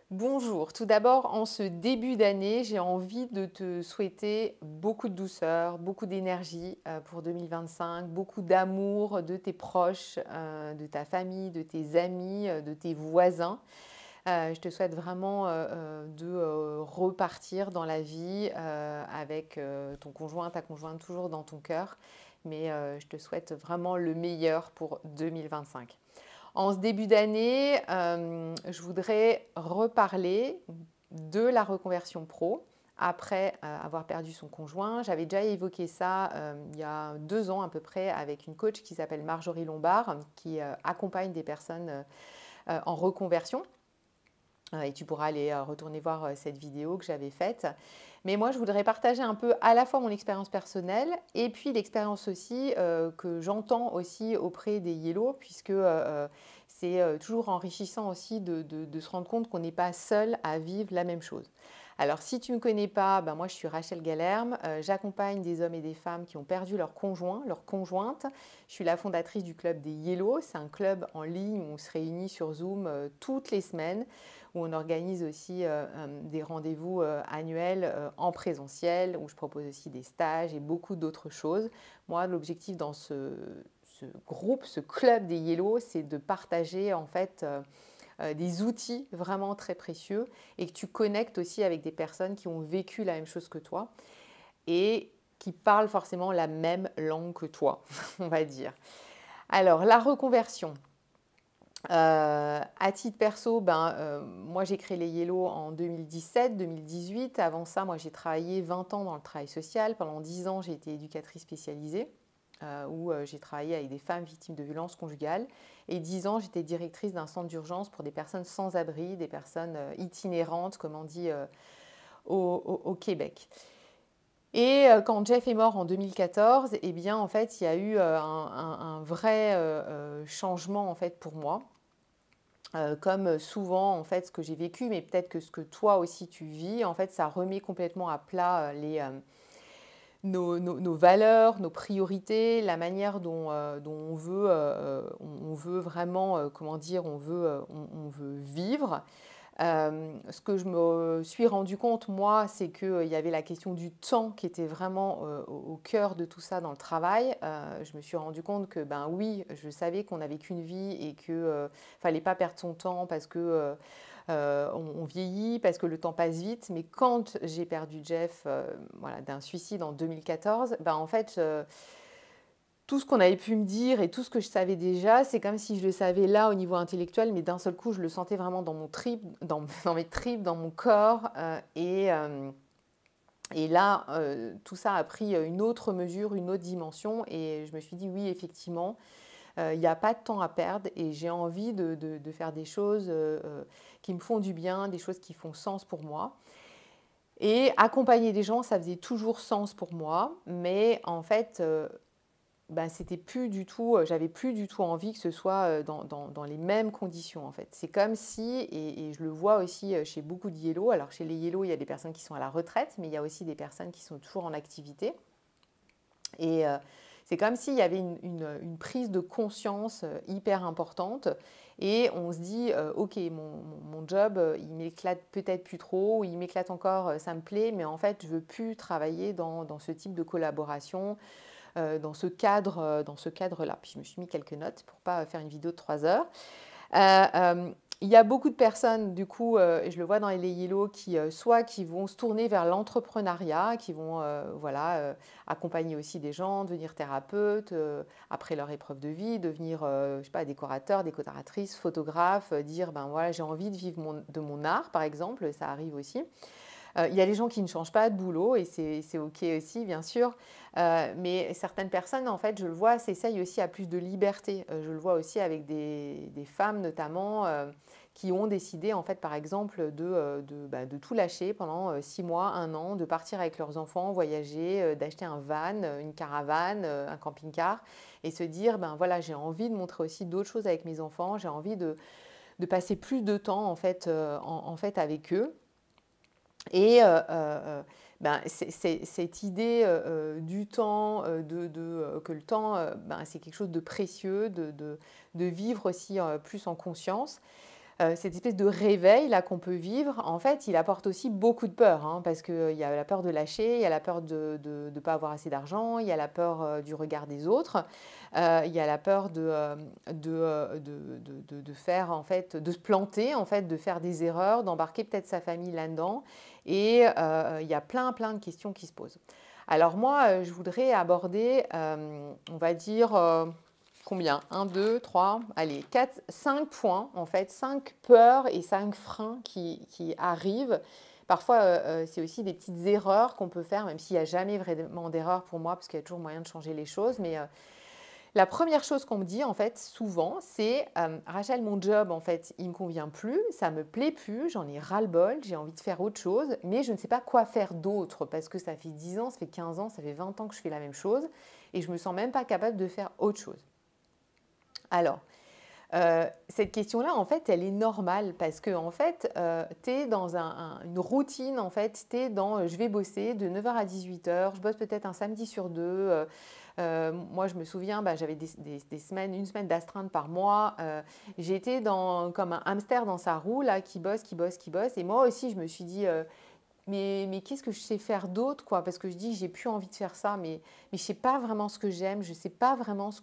Bonjour, tout d'abord, en ce début d'année, j'ai envie de te souhaiter beaucoup de douceur, beaucoup d'énergie pour 2025, beaucoup d'amour de tes proches, de ta famille, de tes amis, de tes voisins. Je te souhaite vraiment de repartir dans la vie avec ton conjoint, ta conjointe toujours dans ton cœur, mais je te souhaite vraiment le meilleur pour 2025. En ce début d'année, je voudrais reparler de la reconversion pro après avoir perdu son conjoint. J'avais déjà évoqué ça il y a 2 ans à peu près avec une coach qui s'appelle Marjorie Lombard, qui accompagne des personnes en reconversion. Et tu pourras aller retourner voir cette vidéo que j'avais faite. Mais moi, je voudrais partager un peu à la fois mon expérience personnelle et puis l'expérience aussi que j'entends aussi auprès des Yellow, puisque c'est toujours enrichissant aussi de se rendre compte qu'on n'est pas seul à vivre la même chose. Alors, si tu ne me connais pas, ben moi, je suis Rachel Galerme. J'accompagne des hommes et des femmes qui ont perdu leur conjoint, leur conjointe. Je suis la fondatrice du club des Yellow. C'est un club en ligne où on se réunit sur Zoom toutes les semaines, où on organise aussi des rendez-vous annuels en présentiel, où je propose aussi des stages et beaucoup d'autres choses. Moi, l'objectif dans ce groupe, ce club des Yellow, c'est de partager en fait des outils vraiment très précieux et que tu connectes aussi avec des personnes qui ont vécu la même chose que toi et qui parlent forcément la même langue que toi, on va dire. Alors, la reconversion. À titre perso, moi j'ai créé les Yellow en 2017-2018. Avant ça, moi j'ai travaillé 20 ans dans le travail social. Pendant 10 ans, j'ai été éducatrice spécialisée où j'ai travaillé avec des femmes victimes de violences conjugales. Et 10 ans, j'étais directrice d'un centre d'urgence pour des personnes sans abri, des personnes itinérantes, comme on dit au Québec. Et quand Jeff est mort en 2014, eh bien, en fait, il y a eu un vrai changement en fait, pour moi. Comme souvent, en fait, ce que j'ai vécu, mais peut-être que ce que toi aussi tu vis, en fait, ça remet complètement à plat nos valeurs, nos priorités, la manière dont on veut vraiment, comment dire, on veut vivre. Ce que je me suis rendu compte, moi, c'est qu'il y avait la question du temps qui était vraiment au cœur de tout ça dans le travail. Je me suis rendu compte que, ben oui, je savais qu'on n'avait qu'une vie et qu'il ne fallait pas perdre son temps parce que on vieillit, parce que le temps passe vite. Mais quand j'ai perdu Jeff voilà, d'un suicide en 2014, ben en fait, tout ce qu'on avait pu me dire et tout ce que je savais déjà, c'est comme si je le savais là au niveau intellectuel, mais d'un seul coup, je le sentais vraiment dans mon trip, dans mes tripes, dans mon corps. Et là, tout ça a pris une autre mesure, une autre dimension. Et je me suis dit, oui, effectivement, il n'y a pas de temps à perdre et j'ai envie de faire des choses qui me font du bien, des choses qui font sens pour moi. Et accompagner des gens, ça faisait toujours sens pour moi, mais en fait, bah, c'était plus du tout, j'avais plus du tout envie que ce soit dans les mêmes conditions en fait. C'est comme si, et je le vois aussi chez beaucoup de Yellow, alors chez les Yellow, il y a des personnes qui sont à la retraite, mais il y a aussi des personnes qui sont toujours en activité. Et c'est comme s'il y avait une prise de conscience hyper importante et on se dit, ok, mon job, il m'éclate peut-être plus trop, ou il m'éclate encore, ça me plaît, mais en fait, je veux plus travailler dans ce type de collaboration, dans ce cadre-là. Puis je me suis mis quelques notes pour ne pas faire une vidéo de 3 heures. Il y a beaucoup de personnes, du coup, et je le vois dans les Yellow, soit qui vont se tourner vers l'entrepreneuriat, qui vont voilà, accompagner aussi des gens, devenir thérapeutes après leur épreuve de vie, devenir je sais pas, décorateur, décoratrice, photographe, dire ben voilà, j'ai envie de vivre de mon art, par exemple, ça arrive aussi. Il y a les gens qui ne changent pas de boulot et c'est OK aussi, bien sûr. Mais certaines personnes, en fait, je le vois, s'essayent aussi à plus de liberté. Je le vois aussi avec des femmes, notamment, qui ont décidé, en fait, par exemple, de tout lâcher pendant 6 mois, 1 an, de partir avec leurs enfants, voyager, d'acheter un van, une caravane, un camping-car, et se dire, ben voilà, j'ai envie de montrer aussi d'autres choses avec mes enfants, j'ai envie de passer plus de temps, en fait, en fait avec eux. Et ben, cette idée du temps, que le temps, ben, c'est quelque chose de précieux, de vivre aussi plus en conscience. cette espèce de réveil là qu'on peut vivre, en fait, il apporte aussi beaucoup de peur, hein, parce qu'il y a la peur de lâcher, il y a la peur de ne pas avoir assez d'argent, il y a la peur du regard des autres, il y a la peur de faire, en fait, de se planter, en fait, de faire des erreurs, d'embarquer peut-être sa famille là-dedans. Et il y a plein de questions qui se posent. Alors moi, je voudrais aborder, on va dire, combien? 1, 2, 3, allez, 4, 5 points, en fait, 5 peurs et 5 freins qui arrivent. Parfois, c'est aussi des petites erreurs qu'on peut faire, même s'il n'y a jamais vraiment d'erreur pour moi, parce qu'il y a toujours moyen de changer les choses. Mais la première chose qu'on me dit, en fait, souvent, c'est Rachel, mon job, en fait, il ne me convient plus, ça ne me plaît plus, j'en ai ras-le-bol, j'ai envie de faire autre chose, mais je ne sais pas quoi faire d'autre, parce que ça fait 10 ans, ça fait 15 ans, ça fait 20 ans que je fais la même chose, et je ne me sens même pas capable de faire autre chose. Alors, cette question-là, en fait, elle est normale parce que, en fait, tu es dans une routine, en fait, tu es dans je vais bosser de 9 heures à 18 heures, je bosse peut-être un samedi sur deux. Moi, je me souviens, j'avais des semaines, une semaine d'astreinte par mois. J'étais comme un hamster dans sa roue, là, qui bosse, qui bosse, qui bosse. Et moi aussi, je me suis dit, mais qu'est-ce que je sais faire d'autre, quoi? Parce que je dis, j'ai plus envie de faire ça, mais je ne sais pas vraiment ce que j'aime, je ne sais pas vraiment ce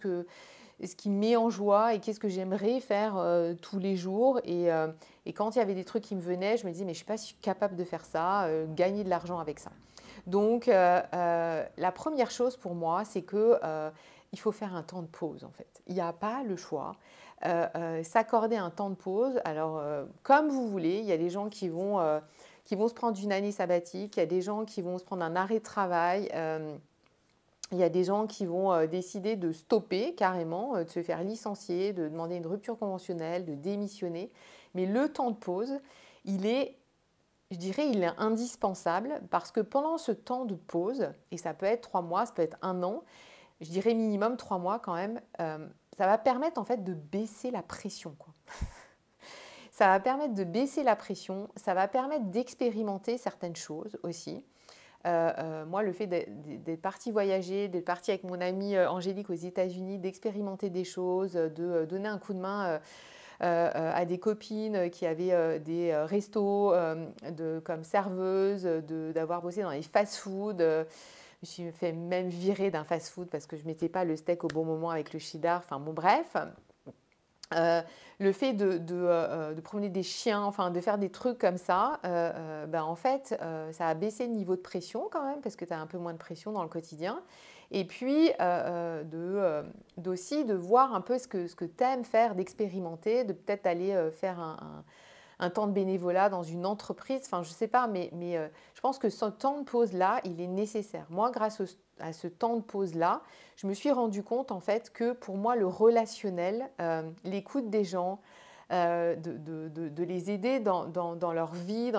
qui me met en joie et qu'est-ce que j'aimerais faire tous les jours. Et quand il y avait des trucs qui me venaient, je me disais, mais je ne suis pas si capable de faire ça, gagner de l'argent avec ça. Donc, la première chose pour moi, c'est que il faut faire un temps de pause, en fait. Il n'y a pas le choix. S'accorder un temps de pause, alors comme vous voulez, il y a des gens qui vont se prendre une année sabbatique, il y a des gens qui vont se prendre un arrêt de travail. Il y a des gens qui vont décider de stopper carrément, de se faire licencier, de demander une rupture conventionnelle, de démissionner. Mais le temps de pause, je dirais, il est indispensable parce que pendant ce temps de pause, et ça peut être 3 mois, ça peut être 1 an, je dirais minimum 3 mois quand même, ça va permettre en fait de baisser la pression, quoi. Ça va permettre de baisser la pression, ça va permettre d'expérimenter certaines choses aussi. Moi, le fait d'être partie voyager, d'être partie avec mon amie Angélique aux États-Unis, d'expérimenter des choses, de donner un coup de main à des copines qui avaient des restos comme serveuses, d'avoir bossé dans les fast-food. Je me suis fait même virer d'un fast-food parce que je ne mettais pas le steak au bon moment avec le cheddar. Enfin bon, bref. Le fait de promener des chiens, enfin de faire des trucs comme ça, en fait, ça a baissé le niveau de pression quand même, parce que tu as un peu moins de pression dans le quotidien. Et puis, aussi de voir un peu ce que tu aimes faire, d'expérimenter, de peut-être aller faire un temps de bénévolat dans une entreprise, enfin je ne sais pas, mais je pense que ce temps de pause-là, il est nécessaire. Moi, grâce à ce temps de pause-là, je me suis rendu compte en fait que pour moi, le relationnel, l'écoute des gens, de les aider dans leur vie,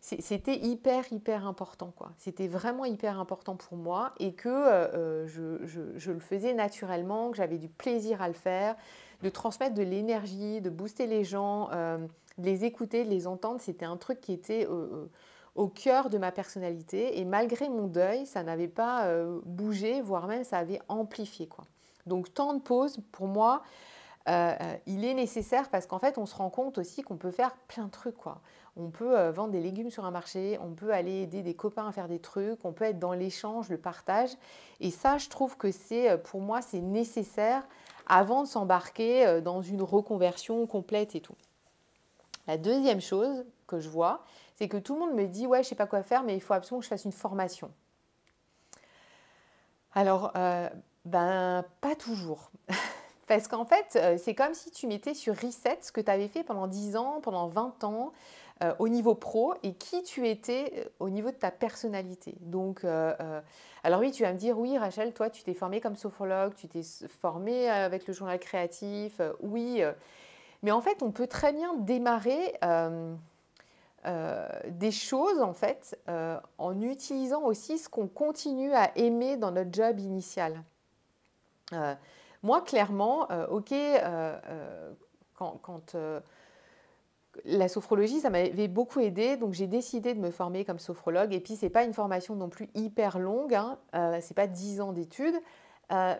c'était hyper important, quoi. C'était vraiment hyper important pour moi et que je le faisais naturellement, que j'avais du plaisir à le faire, de transmettre de l'énergie, de booster les gens, de les écouter, de les entendre. C'était un truc qui était au cœur de ma personnalité et malgré mon deuil, ça n'avait pas bougé, voire même ça avait amplifié, quoi. Donc, temps de pause, pour moi, il est nécessaire parce qu'en fait, on se rend compte aussi qu'on peut faire plein de trucs, quoi. On peut vendre des légumes sur un marché, on peut aller aider des copains à faire des trucs, on peut être dans l'échange, le partage. Et ça, je trouve que pour moi, c'est nécessaire avant de s'embarquer dans une reconversion complète et tout. La deuxième chose que je vois, c'est que tout le monde me dit « Ouais, je ne sais pas quoi faire, mais il faut absolument que je fasse une formation. » Alors, pas toujours. Parce qu'en fait, c'est comme si tu mettais sur reset ce que tu avais fait pendant 10 ans, pendant 20 ans, au niveau pro et qui tu étais au niveau de ta personnalité. Donc, alors oui, tu vas me dire, oui, Rachel, toi, tu t'es formée comme sophrologue, tu t'es formée avec le journal créatif, oui. Mais en fait, on peut très bien démarrer des choses, en fait, en utilisant aussi ce qu'on continue à aimer dans notre job initial. Moi, clairement, quand la sophrologie, ça m'avait beaucoup aidé, donc j'ai décidé de me former comme sophrologue. Et puis, ce n'est pas une formation non plus hyper longue, hein, ce n'est pas 10 ans d'études.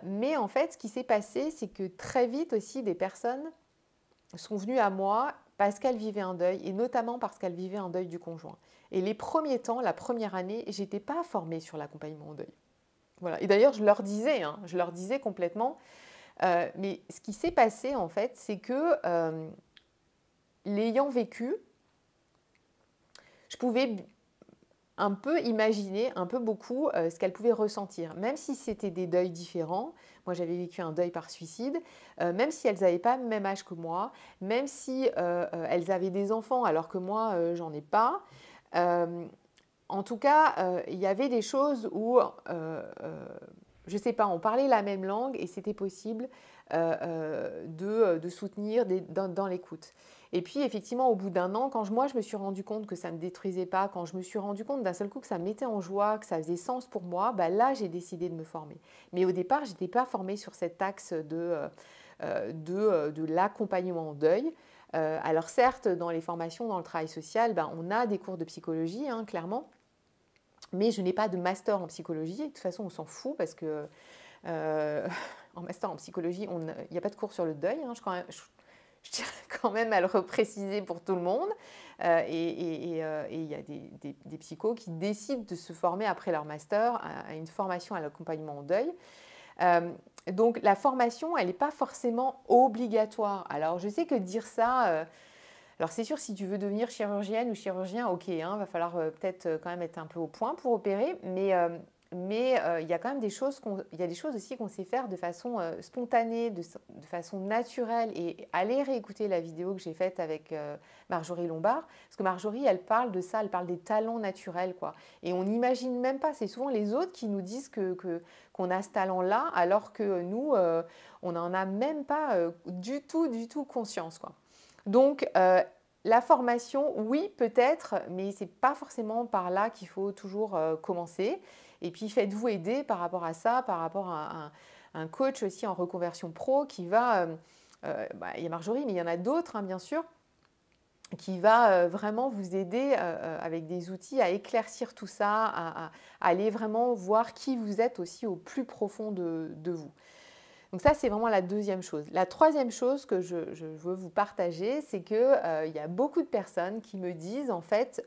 Mais en fait, ce qui s'est passé, c'est que très vite aussi, des personnes sont venues à moi parce qu'elle vivait un deuil, et notamment parce qu'elle vivait un deuil du conjoint. Et les premiers temps, la première année, je n'étais pas formée sur l'accompagnement au deuil. Voilà. Et d'ailleurs, je leur disais, hein, je leur disais complètement, mais ce qui s'est passé, en fait, c'est que l'ayant vécu, je pouvais un peu imaginer, un peu beaucoup, ce qu'elle pouvait ressentir. Même si c'était des deuils différents, moi j'avais vécu un deuil par suicide, même si elles n'avaient pas le même âge que moi, même si elles avaient des enfants alors que moi j'en ai pas. En tout cas, il y avait des choses où, je ne sais pas, on parlait la même langue et c'était possible de soutenir dans l'écoute. Et puis, effectivement, au bout d'un an, quand moi, je me suis rendu compte que ça ne me détruisait pas, quand je me suis rendu compte d'un seul coup que ça me mettait en joie, que ça faisait sens pour moi, bah là, j'ai décidé de me former. Mais au départ, je n'étais pas formée sur cet axe de l'accompagnement en deuil. Alors certes, dans les formations, dans le travail social, ben, on a des cours de psychologie, hein, clairement, mais je n'ai pas de master en psychologie. De toute façon, on s'en fout parce que en master en psychologie, il n'y a pas de cours sur le deuil. Hein, je tiens quand même à le repréciser pour tout le monde. Et il y a des psychos qui décident de se former après leur master à une formation à l'accompagnement au deuil. Donc la formation, elle n'est pas forcément obligatoire. Alors je sais que dire ça, alors c'est sûr si tu veux devenir chirurgienne ou chirurgien, ok, hein, va falloir peut-être quand même être un peu au point pour opérer, mais il y a quand même des choses il y a des choses aussi qu'on sait faire de façon spontanée, de façon naturelle. Et allez réécouter la vidéo que j'ai faite avec Marjorie Lombard, parce que Marjorie, elle parle de ça, elle parle des talents naturels, quoi. Et on n'imagine même pas, c'est souvent les autres qui nous disent qu'on a ce talent-là, alors que nous, on n'en a même pas du tout conscience, quoi. Donc, la formation, oui, peut-être, mais ce n'est pas forcément par là qu'il faut toujours commencer. Et puis, faites-vous aider par rapport à ça, par rapport à un coach aussi en reconversion pro qui va, il y a Marjorie, mais il y en a d'autres, hein, bien sûr, qui va vraiment vous aider avec des outils à éclaircir tout ça, à aller vraiment voir qui vous êtes aussi au plus profond de vous. Donc ça, c'est vraiment la deuxième chose. La troisième chose que je veux vous partager, c'est qu'il y a beaucoup de personnes qui me disent, en fait,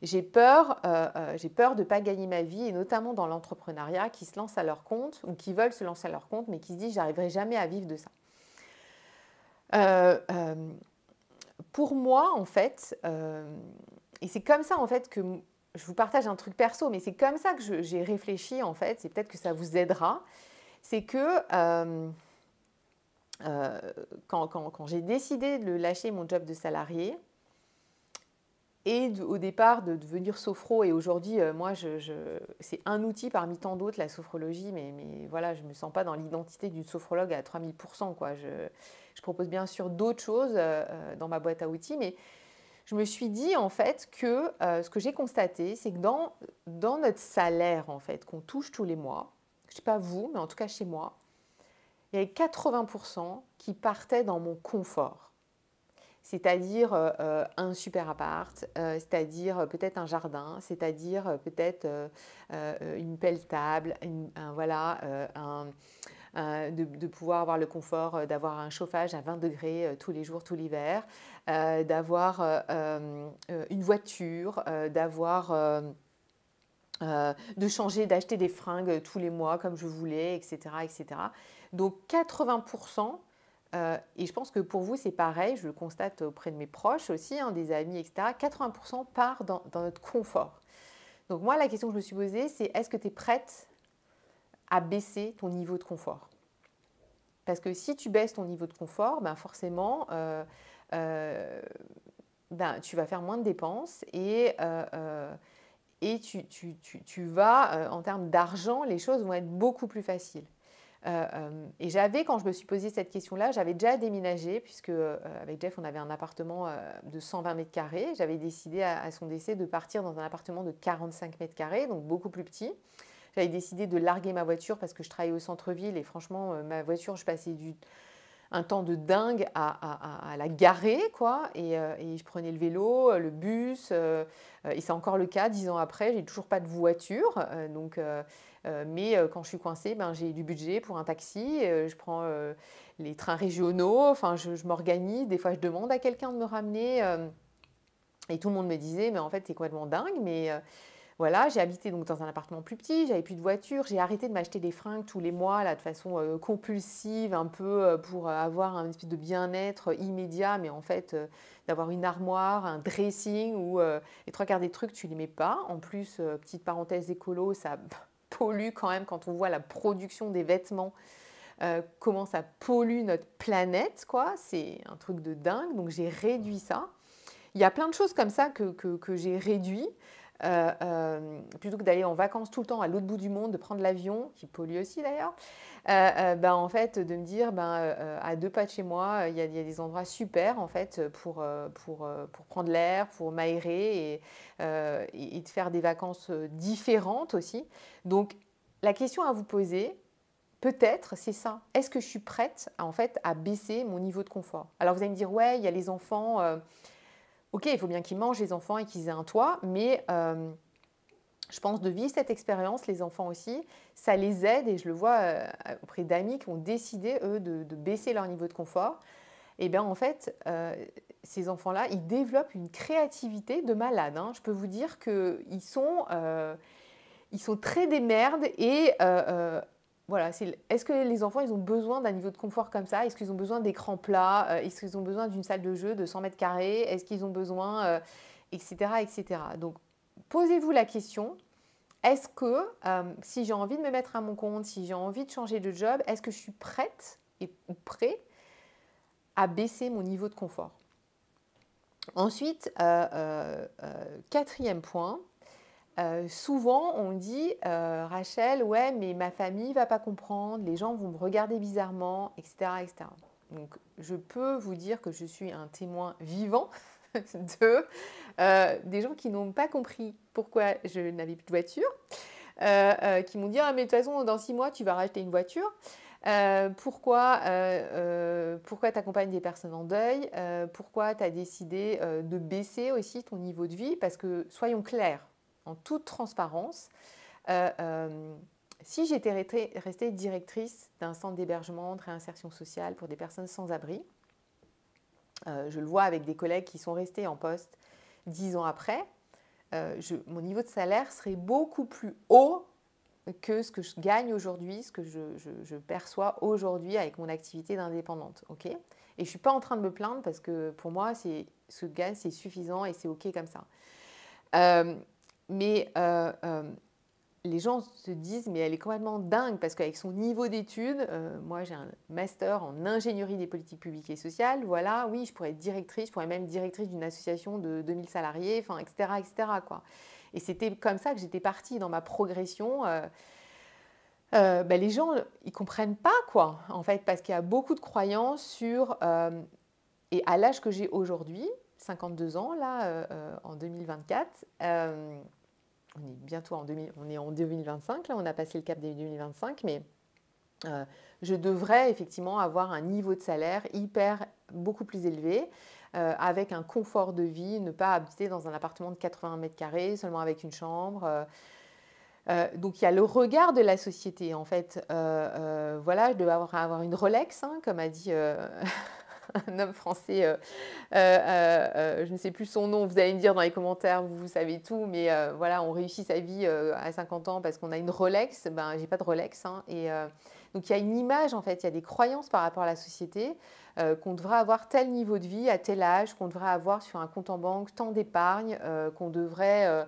j'ai peur de ne pas gagner ma vie, et notamment dans l'entrepreneuriat, qui se lancent à leur compte ou qui veulent se lancer à leur compte, mais qui se disent, j'arriverai jamais à vivre de ça. Pour moi, en fait, et c'est comme ça, en fait, que je vous partage un truc perso, mais c'est comme ça que j'ai réfléchi, en fait, c'est peut-être que ça vous aidera, c'est que quand j'ai décidé de lâcher mon job de salarié, et au départ de devenir sophro, et aujourd'hui, moi, c'est un outil parmi tant d'autres, la sophrologie, mais voilà, je ne me sens pas dans l'identité d'une sophrologue à 3000%, quoi. Je propose bien sûr d'autres choses dans ma boîte à outils, mais je me suis dit en fait que ce que j'ai constaté, c'est que dans notre salaire en fait qu'on touche tous les mois, je ne sais pas vous, mais en tout cas chez moi, il y avait 80% qui partaient dans mon confort. C'est-à-dire un super appart, c'est-à-dire peut-être un jardin, c'est-à-dire peut-être une belle table, de pouvoir avoir le confort d'avoir un chauffage à 20 degrés tous les jours, tout l'hiver, d'avoir une voiture, de changer, d'acheter des fringues tous les mois comme je voulais, etc. etc. Donc 80%, et je pense que pour vous c'est pareil, je le constate auprès de mes proches aussi, hein, des amis, etc. 80% part dans notre confort. Donc moi la question que je me suis posée, c'est est-ce que tu es prête à baisser ton niveau de confort? Parce que si tu baisses ton niveau de confort, ben forcément, tu vas faire moins de dépenses et tu vas, en termes d'argent, les choses vont être beaucoup plus faciles. Et quand je me suis posé cette question-là, j'avais déjà déménagé, puisque avec Jeff, on avait un appartement de 120 mètres carrés. J'avais décidé à son décès de partir dans un appartement de 45 mètres carrés, donc beaucoup plus petit. J'avais décidé de larguer ma voiture parce que je travaillais au centre-ville et franchement, ma voiture, je passais un temps de dingue à la garer, quoi. Et je prenais le vélo, le bus, et c'est encore le cas 10 ans après, j'ai toujours pas de voiture. Donc Mais quand je suis coincée, ben, j'ai du budget pour un taxi, je prends les trains régionaux, enfin, je m'organise. Des fois, je demande à quelqu'un de me ramener. Et tout le monde me disait, mais en fait, t'es complètement dingue. Mais voilà, j'ai habité donc dans un appartement plus petit, j'avais plus de voiture, j'ai arrêté de m'acheter des fringues tous les mois là, de façon compulsive, un peu pour avoir un espèce de bien-être immédiat, mais en fait, d'avoir une armoire, un dressing où les trois quarts des trucs, tu ne les mets pas. En plus, petite parenthèse écolo, ça pollue quand même quand on voit la production des vêtements, comment ça pollue notre planète, quoi. C'est un truc de dingue, donc j'ai réduit ça. Il y a plein de choses comme ça que j'ai réduit. Plutôt que d'aller en vacances tout le temps à l'autre bout du monde, de prendre l'avion, qui pollue aussi d'ailleurs, ben, en fait, de me dire, ben, à 2 pas de chez moi, il y a des endroits super en fait, pour prendre l'air, pour m'aérer et de faire des vacances différentes aussi. Donc, la question à vous poser, peut-être, c'est ça. Est-ce que je suis prête en fait, à baisser mon niveau de confort? Alors, vous allez me dire, ouais, il y a les enfants. Ok, il faut bien qu'ils mangent les enfants et qu'ils aient un toit, mais je pense de vivre cette expérience, les enfants aussi, ça les aide et je le vois auprès d'amis qui ont décidé, eux, de baisser leur niveau de confort. Et bien en fait, ces enfants-là, ils développent une créativité de malade, hein. Je peux vous dire qu'ils sont très des merdes et voilà, est-ce que les enfants, ils ont besoin d'un niveau de confort comme ça? Est-ce qu'ils ont besoin d'écran plat? Est-ce qu'ils ont besoin d'une salle de jeu de 100 mètres carrés? Est-ce qu'ils ont besoin, etc., etc. Donc, posez-vous la question, est-ce que si j'ai envie de me mettre à mon compte, si j'ai envie de changer de job, est-ce que je suis prête ou prêt à baisser mon niveau de confort? Ensuite, quatrième point, souvent, on dit, Rachel, ouais, mais ma famille ne va pas comprendre, les gens vont me regarder bizarrement, etc., etc. Donc, je peux vous dire que je suis un témoin vivant des gens qui n'ont pas compris pourquoi je n'avais plus de voiture, qui m'ont dit, ah, mais de toute façon, dans 6 mois, tu vas racheter une voiture. Pourquoi tu accompagnes des personnes en deuil? Pourquoi tu as décidé de baisser aussi ton niveau de vie? Parce que, soyons clairs, en toute transparence, si j'étais restée directrice d'un centre d'hébergement, de réinsertion sociale pour des personnes sans abri, je le vois avec des collègues qui sont restés en poste 10 ans après, mon niveau de salaire serait beaucoup plus haut que ce que je gagne aujourd'hui, ce que je perçois aujourd'hui avec mon activité d'indépendante. Okay, et je ne suis pas en train de me plaindre parce que pour moi, ce gain, c'est suffisant et c'est OK comme ça. Mais les gens se disent, mais elle est complètement dingue parce qu'avec son niveau d'études, moi j'ai un master en ingénierie des politiques publiques et sociales, voilà, oui, je pourrais être directrice, je pourrais même être directrice d'une association de 2000 salariés, enfin, etc., etc., quoi. Et c'était comme ça que j'étais partie dans ma progression. Les gens, ils ne comprennent pas, quoi, en fait, parce qu'il y a beaucoup de croyances sur... et à l'âge que j'ai aujourd'hui, 52 ans, là, en 2024, on est bientôt en 2025, là, on a passé le cap des 2025, mais je devrais effectivement avoir un niveau de salaire beaucoup plus élevé, avec un confort de vie, ne pas habiter dans un appartement de 80 mètres carrés, seulement avec une chambre. Donc il y a le regard de la société, en fait. Voilà, je dois avoir une Rolex, hein, comme a dit un homme français, je ne sais plus son nom, vous allez me dire dans les commentaires, vous savez tout, mais voilà, on réussit sa vie à 50 ans parce qu'on a une Rolex. Ben, j'ai pas de Rolex, hein, donc il y a une image, en fait, il y a des croyances par rapport à la société, qu'on devrait avoir tel niveau de vie à tel âge, qu'on devrait avoir sur un compte en banque tant d'épargne, qu'on devrait...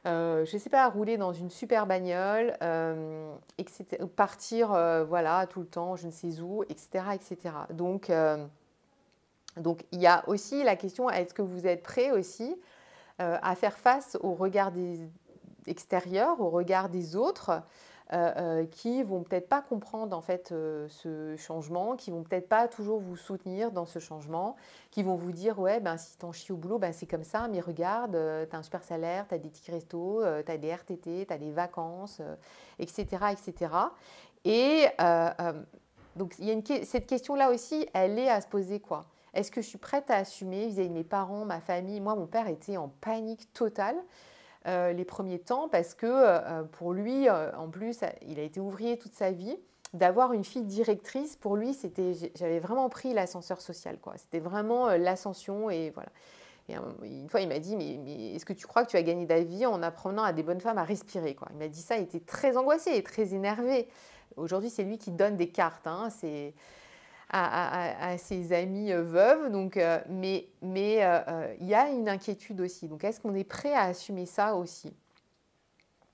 je ne sais pas, rouler dans une super bagnole, etc., partir voilà, tout le temps, je ne sais où, etc., etc. Donc, il y a aussi la question, est-ce que vous êtes prêt aussi à faire face au regard des extérieurs, au regard des autres, qui vont peut-être pas comprendre en fait ce changement, qui vont peut-être pas toujours vous soutenir dans ce changement, qui vont vous dire ouais ben si t'en chies au boulot ben c'est comme ça, mais regarde, t'as un super salaire, t'as des tickets resto, t'as des RTT, t'as des vacances, etc., etc. Et donc il y a cette question-là aussi, elle est à se poser quoi. Est-ce que je suis prête à assumer vis-à-vis de mes parents, ma famille? Moi, mon père était en panique totale. les premiers temps parce que pour lui, en plus, il a été ouvrier toute sa vie. D'avoir une fille directrice, pour lui, j'avais vraiment pris l'ascenseur social, quoi. C'était vraiment l'ascension et voilà. Et une fois, il m'a dit, mais est-ce que tu crois que tu as gagné ta vie en apprenant à des bonnes femmes à respirer, quoi. Il m'a dit ça, il était très angoissé et très énervé. Aujourd'hui, c'est lui qui donne des cartes, hein, à ses amies veuves. Donc, mais il y a une inquiétude aussi. Donc, est-ce qu'on est prêt à assumer ça aussi?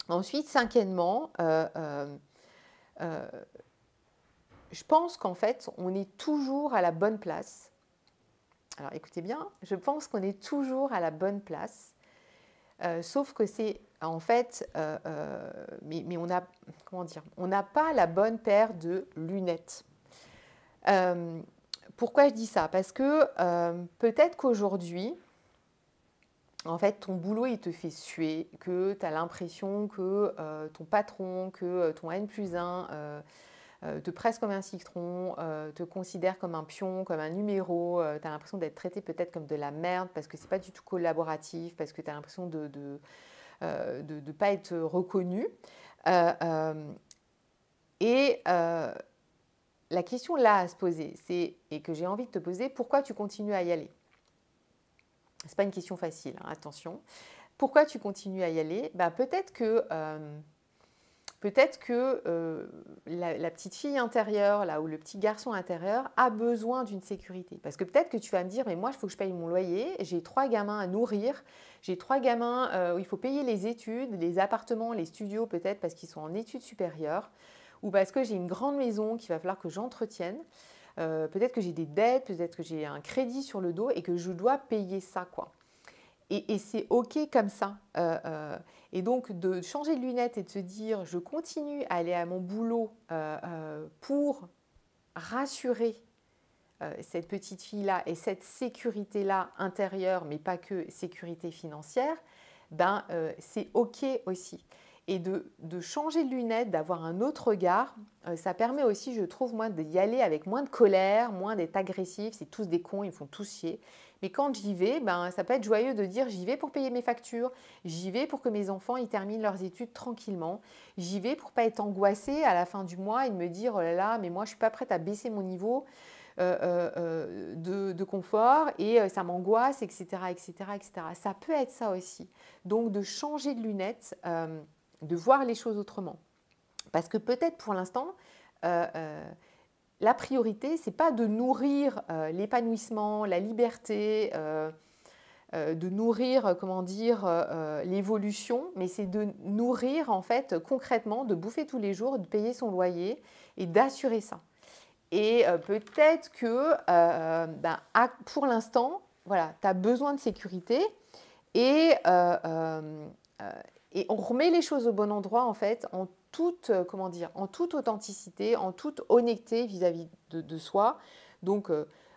Ensuite, cinquièmement, je pense qu'en fait, on est toujours à la bonne place. Alors, écoutez bien, je pense qu'on est toujours à la bonne place, sauf que c'est en fait, mais on a, comment dire, on n'a pas la bonne paire de lunettes. Pourquoi je dis ça? Parce que peut-être qu'aujourd'hui, en fait, ton boulot, il te fait suer, que tu as l'impression que ton patron, que ton N+1 te presse comme un citron, te considère comme un pion, comme un numéro, tu as l'impression d'être traité peut-être comme de la merde parce que c'est pas du tout collaboratif, parce que tu as l'impression de ne pas être reconnu. La question là à se poser, et que j'ai envie de te poser, pourquoi tu continues à y aller? Ce n'est pas une question facile, hein, attention. Pourquoi tu continues à y aller? Peut-être que la petite fille intérieure, là, ou le petit garçon intérieur a besoin d'une sécurité. Parce que peut-être que tu vas me dire, mais moi, il faut que je paye mon loyer, j'ai 3 gamins à nourrir, j'ai 3 gamins où il faut payer les études, les appartements, les studios peut-être parce qu'ils sont en études supérieures, ou parce que j'ai une grande maison qu'il va falloir que j'entretienne. Peut-être que j'ai des dettes, peut-être que j'ai un crédit sur le dos et que je dois payer ça, quoi. Et c'est OK comme ça. Et donc, de changer de lunettes et de se dire, je continue à aller à mon boulot pour rassurer cette petite fille-là et cette sécurité-là intérieure, mais pas que sécurité financière, c'est OK aussi. Et de changer de lunettes, d'avoir un autre regard, ça permet aussi, je trouve, moi, d'y aller avec moins de colère, moins d'être agressif. C'est tous des cons, ils me font tous chier. Mais quand j'y vais, ça peut être joyeux de dire j'y vais pour payer mes factures, j'y vais pour que mes enfants ils terminent leurs études tranquillement, j'y vais pour pas être angoissée à la fin du mois et de me dire oh là là, mais moi je suis pas prête à baisser mon niveau de confort et ça m'angoisse, etc., etc., etc. Ça peut être ça aussi. Donc de changer de lunettes, de voir les choses autrement. Parce que peut-être pour l'instant, la priorité, ce n'est pas de nourrir l'épanouissement, la liberté, de nourrir, comment dire, l'évolution, mais c'est de nourrir en fait concrètement, de bouffer tous les jours, de payer son loyer et d'assurer ça. Et peut-être que pour l'instant, voilà, tu as besoin de sécurité et on remet les choses au bon endroit en fait, en toute authenticité, en toute honnêteté vis-à-vis de soi. Donc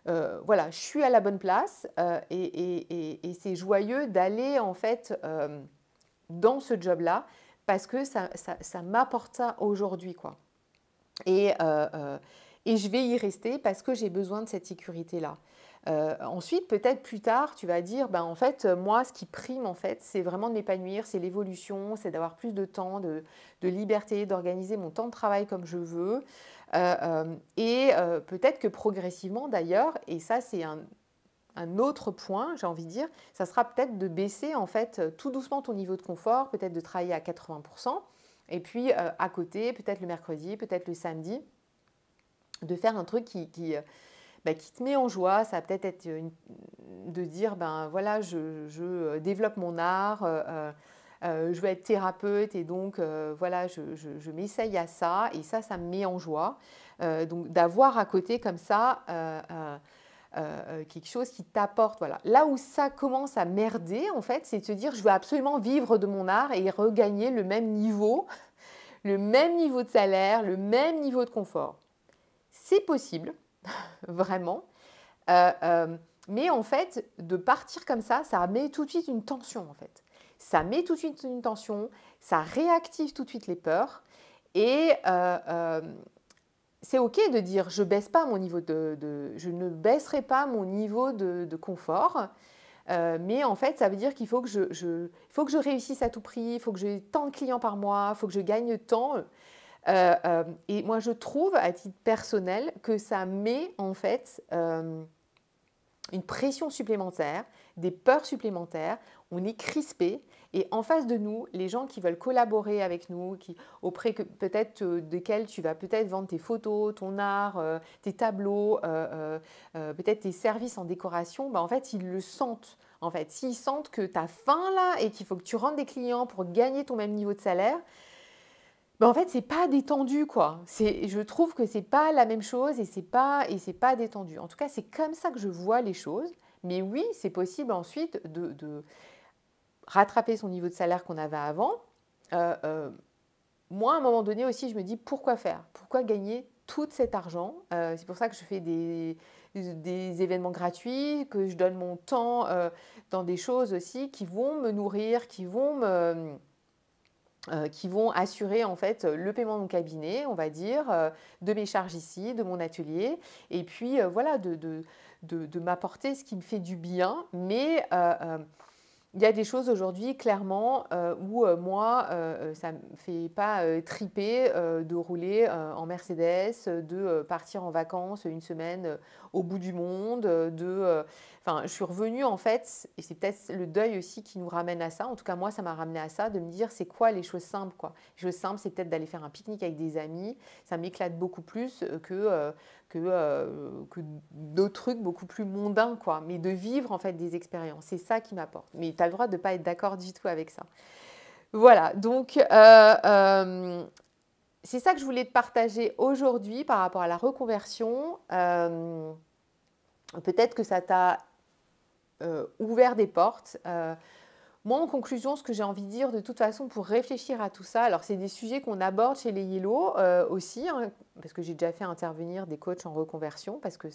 voilà, je suis à la bonne place et c'est joyeux d'aller en fait dans ce job-là parce que ça m'apporte ça aujourd'hui, quoi. Et je vais y rester parce que j'ai besoin de cette sécurité-là. Ensuite, peut-être plus tard, tu vas dire, en fait, moi, ce qui prime, en fait, c'est vraiment de m'épanouir, c'est l'évolution, c'est d'avoir plus de temps, de liberté, d'organiser mon temps de travail comme je veux. Peut-être que progressivement, d'ailleurs, et ça, c'est un autre point, j'ai envie de dire, ça sera peut-être de baisser, en fait, tout doucement ton niveau de confort, peut-être de travailler à 80%, et puis à côté, peut-être le mercredi, peut-être le samedi, de faire un truc qui te met en joie. Ça va peut-être être de dire, voilà, je développe mon art, je veux être thérapeute et donc, voilà, je m'essaye à ça et ça me met en joie. Donc, d'avoir à côté comme ça quelque chose qui t'apporte. Voilà. Là où ça commence à merder, en fait, c'est de se dire, je veux absolument vivre de mon art et regagner le même niveau de salaire, le même niveau de confort. C'est possible, vraiment. Mais en fait, de partir comme ça met tout de suite une tension, en fait. Ça met tout de suite une tension, ça réactive tout de suite les peurs. Et c'est OK de dire, je ne baisserai pas mon niveau de confort. Mais en fait, ça veut dire qu'il faut que faut que je réussisse à tout prix, il faut que j'ai tant de clients par mois, il faut que je gagne tant. Et moi, je trouve, à titre personnel, que ça met en fait une pression supplémentaire, des peurs supplémentaires, on est crispé et en face de nous, les gens qui veulent collaborer avec nous, auprès peut-être desquels tu vas peut-être vendre tes photos, ton art, tes tableaux, peut-être tes services en décoration, bah, en fait, ils le sentent. En fait, s'ils sentent que tu as faim là et qu'il faut que tu rentres des clients pour gagner ton même niveau de salaire, bah, en fait, c'est pas détendu, quoi. Je trouve que c'est pas la même chose et c'est pas détendu. En tout cas, c'est comme ça que je vois les choses. Mais oui, c'est possible ensuite de rattraper son niveau de salaire qu'on avait avant. Moi, à un moment donné aussi, je me dis pourquoi faire? Pourquoi gagner tout cet argent? C'est pour ça que je fais des événements gratuits, que je donne mon temps dans des choses aussi qui vont me nourrir, qui vont assurer en fait le paiement de mon cabinet, on va dire, de mes charges ici, de mon atelier, et puis voilà, de m'apporter ce qui me fait du bien. Mais il y a des choses aujourd'hui, clairement, où moi, ça ne me fait pas triper de rouler en Mercedes, de partir en vacances une semaine au bout du monde, Enfin, je suis revenue en fait, et c'est peut-être le deuil aussi qui nous ramène à ça. En tout cas, moi, ça m'a ramené à ça, de me dire c'est quoi les choses simples, quoi. Les choses simples, c'est peut-être d'aller faire un pique-nique avec des amis. Ça m'éclate beaucoup plus que d'autres trucs beaucoup plus mondains, quoi. Mais de vivre en fait des expériences, c'est ça qui m'apporte. Mais tu as le droit de ne pas être d'accord du tout avec ça. Voilà, donc c'est ça que je voulais te partager aujourd'hui par rapport à la reconversion. Peut-être que ça t'a ouvert des portes. Moi, en conclusion, ce que j'ai envie de dire de toute façon pour réfléchir à tout ça, alors c'est des sujets qu'on aborde chez les Yellow aussi, hein, parce que j'ai déjà fait intervenir des coachs en reconversion, parce que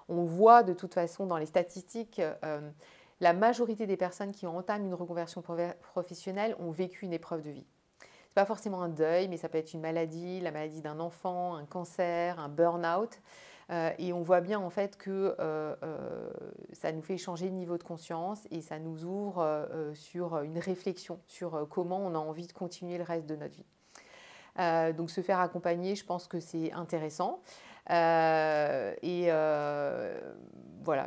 on voit de toute façon dans les statistiques, la majorité des personnes qui entament une reconversion professionnelle ont vécu une épreuve de vie. Ce n'est pas forcément un deuil, mais ça peut être une maladie, la maladie d'un enfant, un cancer, un burn-out. Et on voit bien en fait que ça nous fait changer de niveau de conscience et ça nous ouvre sur une réflexion sur comment on a envie de continuer le reste de notre vie. Donc se faire accompagner, je pense que c'est intéressant. Voilà,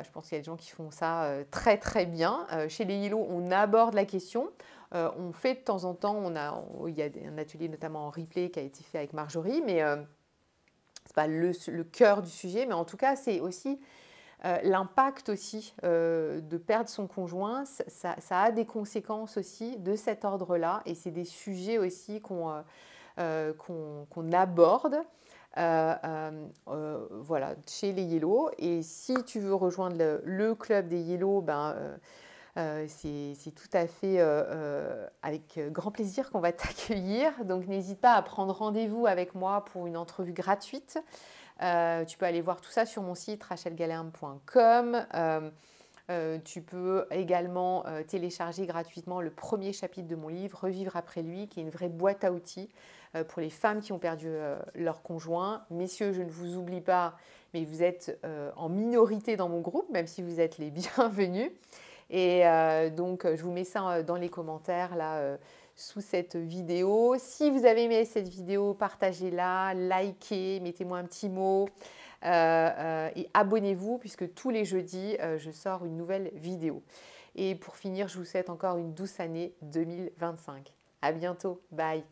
je pense qu'il y a des gens qui font ça très très bien. Chez les Yellow, on aborde la question. On fait de temps en temps, il y a un atelier notamment en replay qui a été fait avec Marjorie, mais c'est pas le cœur du sujet, mais en tout cas, c'est aussi l'impact aussi de perdre son conjoint. Ça a des conséquences aussi de cet ordre-là, et c'est des sujets aussi qu'on aborde. Voilà, chez les Yellow. Et si tu veux rejoindre le club des Yellow, c'est tout à fait avec grand plaisir qu'on va t'accueillir. Donc n'hésite pas à prendre rendez-vous avec moi pour une entrevue gratuite. Tu peux aller voir tout ça sur mon site rachelgalerme.com. Tu peux également télécharger gratuitement le premier chapitre de mon livre, Revivre après lui, qui est une vraie boîte à outils pour les femmes qui ont perdu leur conjoint. Messieurs, je ne vous oublie pas, mais vous êtes en minorité dans mon groupe, même si vous êtes les bienvenus. Et donc, je vous mets ça dans les commentaires là, sous cette vidéo. Si vous avez aimé cette vidéo, partagez-la, likez, mettez-moi un petit mot et abonnez-vous puisque tous les jeudis, je sors une nouvelle vidéo. Et pour finir, je vous souhaite encore une douce année 2025. À bientôt. Bye.